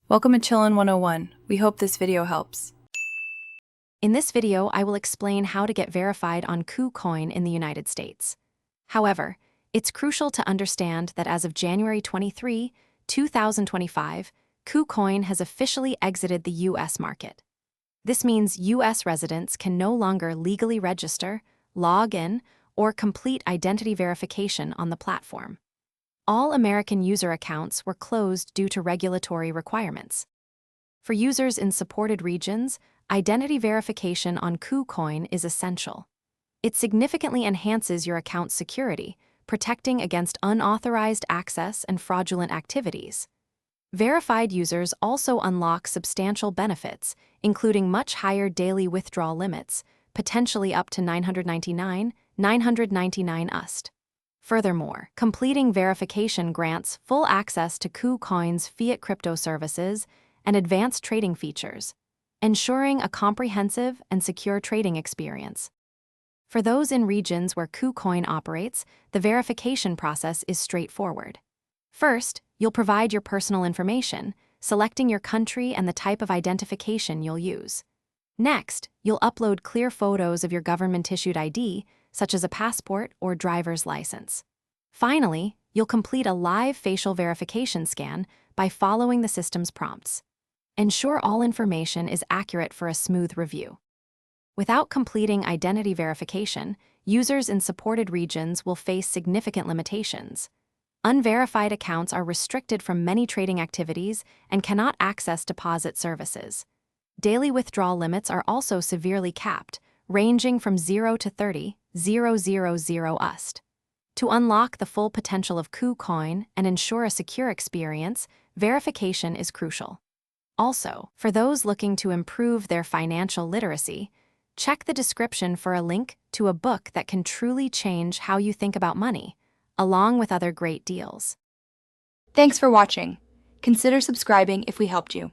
Welcome to Chillin' 101. We hope this video helps. In this video, I will explain how to get verified on KuCoin in the United States. However, it's crucial to understand that as of January 23, 2025, KuCoin has officially exited the U.S. market. This means U.S. residents can no longer legally register, log in, or complete identity verification on the platform. All American user accounts were closed due to regulatory requirements. For users in supported regions, identity verification on KuCoin is essential. It significantly enhances your account's security, protecting against unauthorized access and fraudulent activities. Verified users also unlock substantial benefits, including much higher daily withdrawal limits, potentially up to $999 USD. Furthermore, completing verification grants full access to KuCoin's fiat crypto services and advanced trading features, ensuring a comprehensive and secure trading experience. For those in regions where KuCoin operates, the verification process is straightforward. First, you'll provide your personal information, selecting your country and the type of identification you'll use. Next, you'll upload clear photos of your government-issued ID, such as a passport or driver's license. Finally, you'll complete a live facial verification scan by following the system's prompts. Ensure all information is accurate for a smooth review. Without completing identity verification, users in supported regions will face significant limitations. Unverified accounts are restricted from many trading activities and cannot access deposit services. Daily withdrawal limits are also severely capped, ranging from 0 to 30,000 USD. To unlock the full potential of KuCoin and ensure a secure experience, verification is crucial. Also, for those looking to improve their financial literacy, check the description for a link to a book that can truly change how you think about money, along with other great deals. Thanks for watching. Consider subscribing if we helped you.